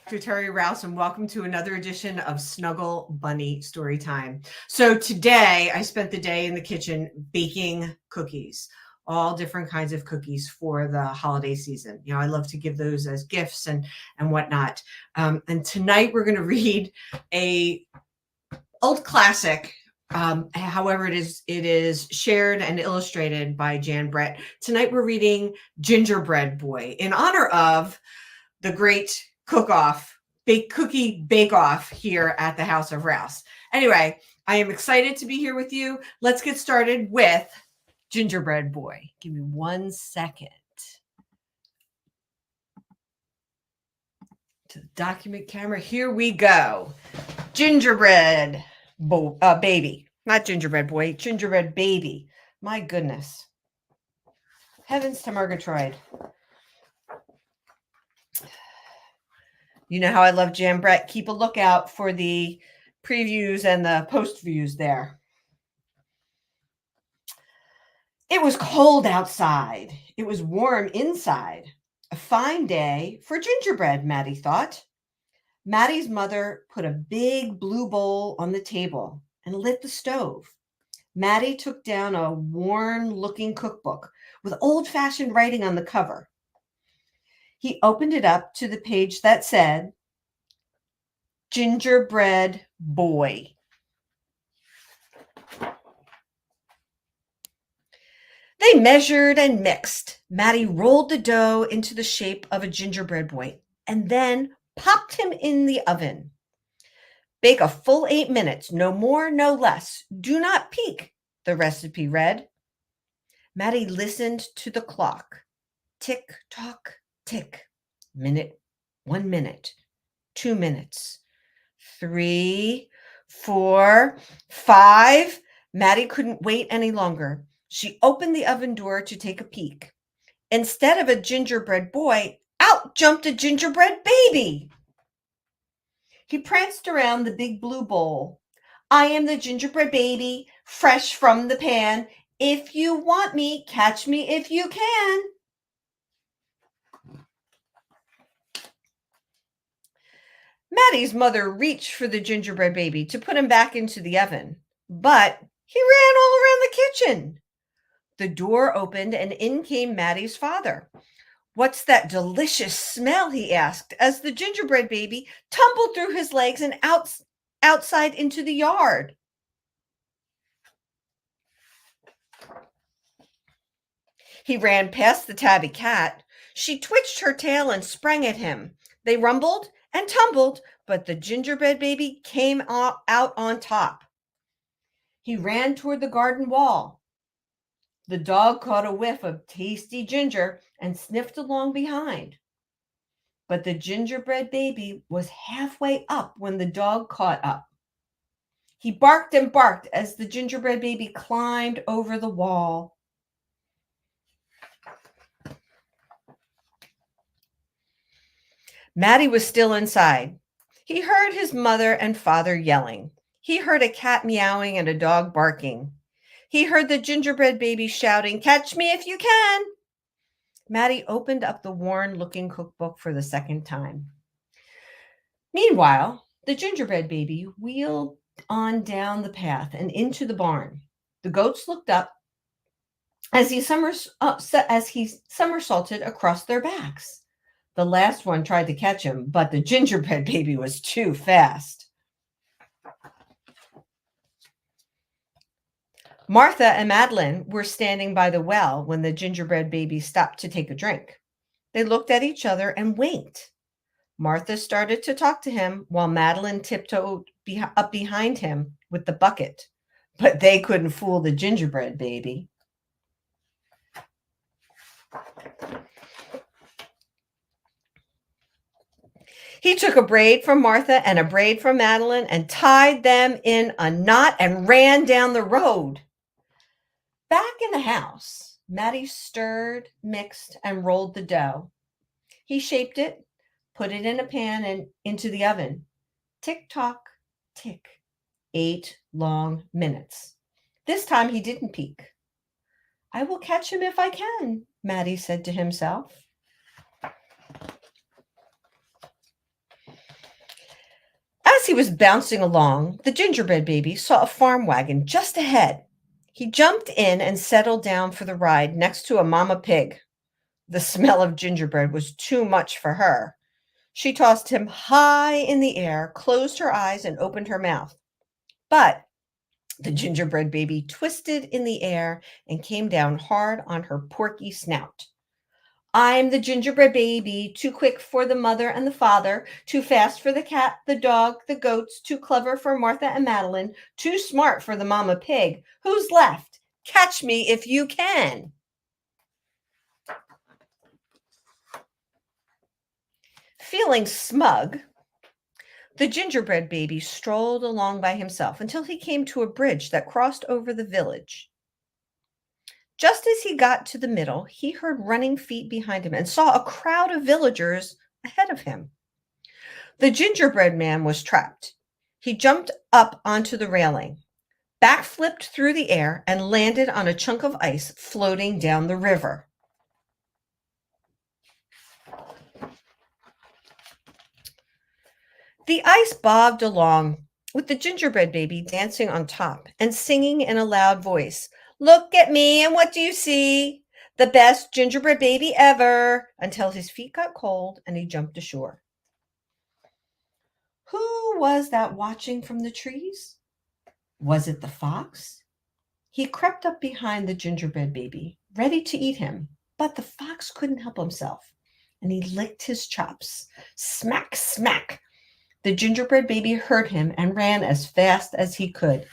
Terry Rouse, and welcome to another edition of Snuggle Bunny Story Time. So today I spent the day in the kitchen baking cookies, all different kinds of cookies for the holiday season. I love to give those as gifts and whatnot. And tonight we're going to read a old classic. However, it is shared and illustrated by Jan Brett. Tonight we're reading Gingerbread Boy in honor of the great cook-off, bake-off here at the House of Rouse. Anyway, I am excited to be here with you. Let's get started with Gingerbread Boy. Give me 1 second. To the document camera. Here we go. Gingerbread Baby. Not Gingerbread Boy, Gingerbread Baby. My goodness. Heavens to Murgatroyd. You know how I love Jan Brett. Keep a lookout for the previews and the post views there. It was cold outside. It was warm inside. A fine day for gingerbread, Matti thought. Matti's mother put a big blue bowl on the table and lit the stove. Matti took down a worn-looking cookbook with old-fashioned writing on the cover. He opened it up to the page that said, Gingerbread Boy. They measured and mixed. Matti rolled the dough into the shape of a gingerbread boy and then popped him in the oven. Bake a full 8 minutes, no more, no less. Do not peek, the recipe read. Matti listened to the clock. Tick, tock, tick. Minute, 1 minute, 2 minutes, 3, 4, 5. Matti couldn't wait any longer. She opened the oven door to take a peek. Instead of a gingerbread boy, out jumped a gingerbread baby. He pranced around the big blue bowl. I am the gingerbread baby, fresh from the pan. If you want me, catch me if you can. Matti's mother reached for the gingerbread baby to put him back into the oven, but he ran all around the kitchen. The door opened and in came Matti's father. What's that delicious smell? He asked as the gingerbread baby tumbled through his legs and outside into the yard. He ran past the tabby cat. She twitched her tail and sprang at him. They rumbled and tumbled, but the gingerbread baby came out on top. He ran toward the garden wall. The dog caught a whiff of tasty ginger and sniffed along behind. But the gingerbread baby was halfway up when the dog caught up. He barked and barked as the gingerbread baby climbed over the wall. Matti was still inside. He heard his mother and father yelling. He heard a cat meowing and a dog barking. He heard the gingerbread baby shouting, catch me if you can. Matti opened up the worn-looking cookbook for the second time. Meanwhile, the gingerbread baby wheeled on down the path and into the barn. The goats looked up as he somersaulted across their backs. The last one tried to catch him, but the gingerbread baby was too fast. Martha and Madeline were standing by the well when the gingerbread baby stopped to take a drink. They looked at each other and winked. Martha started to talk to him while Madeline tiptoed up behind him with the bucket, but they couldn't fool the gingerbread baby. He took a braid from Martha and a braid from Madeline and tied them in a knot and ran down the road. Back in the house, Matti stirred, mixed, and rolled the dough. He shaped it, put it in a pan and into the oven. Tick-tock, tick. 8 long minutes. This time he didn't peek. I will catch him if I can, Matti said to himself. As he was bouncing along, the gingerbread baby saw a farm wagon just ahead. He jumped in and settled down for the ride next to a mama pig. The smell of gingerbread was too much for her. She tossed him high in the air, closed her eyes, and opened her mouth. But the gingerbread baby twisted in the air and came down hard on her porky snout. I'm the gingerbread baby, too quick for the mother and the father, too fast for the cat, the dog, the goats, too clever for Martha and Madeline, too smart for the mama pig. Who's left? Catch me if you can. Feeling smug, the gingerbread baby strolled along by himself until he came to a bridge that crossed over the village. Just as he got to the middle, he heard running feet behind him and saw a crowd of villagers ahead of him. The gingerbread man was trapped. He jumped up onto the railing, backflipped through the air, and landed on a chunk of ice floating down the river. The ice bobbed along, with the gingerbread baby dancing on top and singing in a loud voice, "Look at me, and what do you see? The best gingerbread baby ever," until his feet got cold and he jumped ashore. Who was that watching from the trees? Was it the fox? He crept up behind the gingerbread baby, ready to eat him, but the fox couldn't help himself, and he licked his chops. Smack, smack! The gingerbread baby heard him and ran as fast as he could.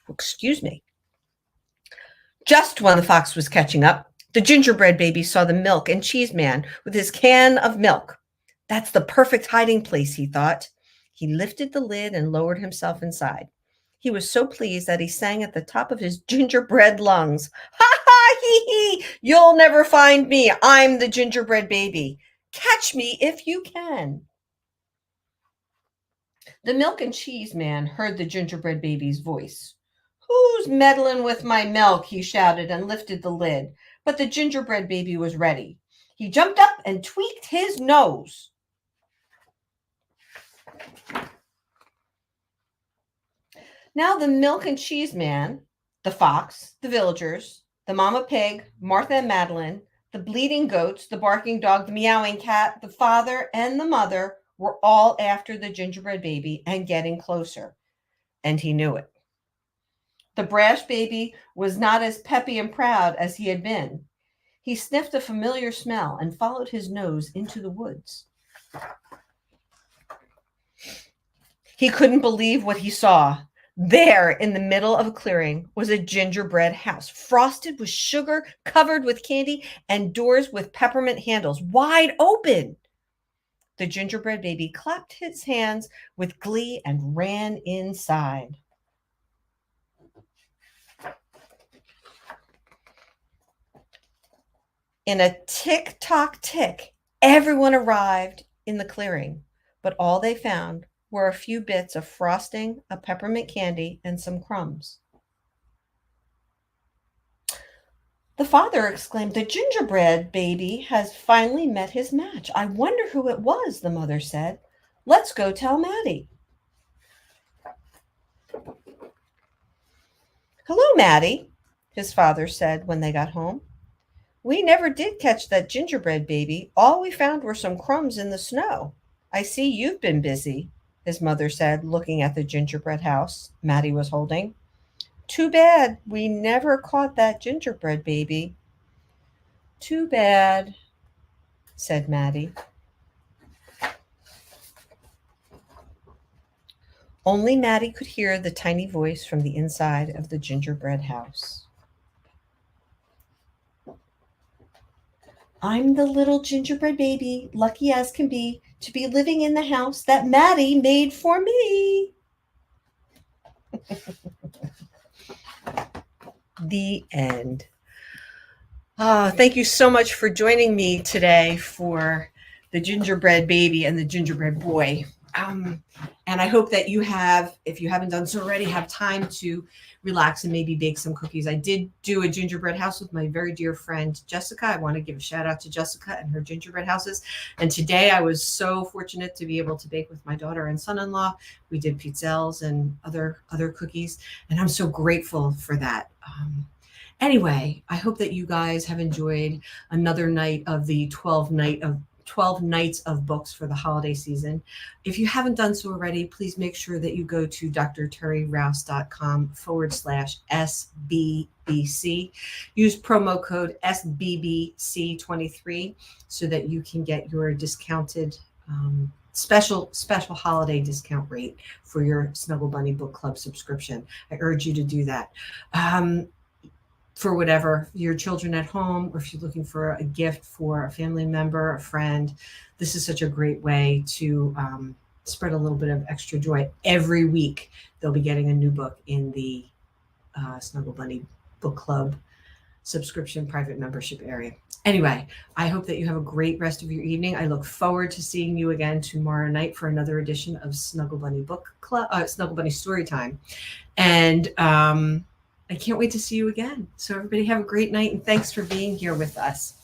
Excuse me. Just when the fox was catching up, the gingerbread baby saw the milk and cheese man with his can of milk. That's the perfect hiding place, he thought. He lifted the lid and lowered himself inside. He was so pleased that he sang at the top of his gingerbread lungs. Ha ha, hee hee, you'll never find me. I'm the gingerbread baby. Catch me if you can. The milk and cheese man heard the gingerbread baby's voice. Who's meddling with my milk? He shouted and lifted the lid. But the gingerbread baby was ready. He jumped up and tweaked his nose. Now the milk and cheese man, the fox, the villagers, the mama pig, Martha and Madeline, the bleating goats, the barking dog, the meowing cat, the father, and the mother were all after the gingerbread baby and getting closer. And he knew it. The brash baby was not as peppy and proud as he had been. He sniffed a familiar smell and followed his nose into the woods. He couldn't believe what he saw. There, in the middle of a clearing, was a gingerbread house, frosted with sugar, covered with candy, and doors with peppermint handles, wide open. The gingerbread baby clapped his hands with glee and ran inside. In a tick-tock tick, everyone arrived in the clearing, but all they found were a few bits of frosting, a peppermint candy, and some crumbs. The father exclaimed, "The gingerbread baby has finally met his match. I wonder who it was," the mother said. "Let's go tell Matti." "Hello, Matti," his father said when they got home. "We never did catch that gingerbread baby. All we found were some crumbs in the snow. I see you've been busy," his mother said, looking at the gingerbread house Matti was holding. "Too bad we never caught that gingerbread baby." "Too bad," said Matti. Only Matti could hear the tiny voice from the inside of the gingerbread house. "I'm the little gingerbread baby, lucky as can be, to be living in the house that Matti made for me." The end. Thank you so much for joining me today for the gingerbread baby and the gingerbread boy. And I hope that you have, if you haven't done so already, have time to relax and maybe bake some cookies. I did do a gingerbread house with my very dear friend Jessica. I want to give a shout out to Jessica and her gingerbread houses. And today I was so fortunate to be able to bake with my daughter and son-in-law. We did pizzelles and other cookies, and I'm so grateful for that. Anyway, I hope that you guys have enjoyed another night of the 12 nights of books for the holiday season. If you haven't done so already, please make sure that you go to drterryrouse.com/SBBC. Use promo code SBBC23 so that you can get your discounted special holiday discount rate for your Snuggle Bunny Book Club subscription. I urge you to do that. For whatever, your children at home, or if you're looking for a gift for a family member, a friend, this is such a great way to spread a little bit of extra joy. Every week, they'll be getting a new book in the Snuggle Bunny Book Club subscription private membership area. Anyway, I hope that you have a great rest of your evening. I look forward to seeing you again tomorrow night for another edition of Snuggle Bunny Book Club, Snuggle Bunny Story Time. And I can't wait to see you again. So everybody have a great night, and thanks for being here with us.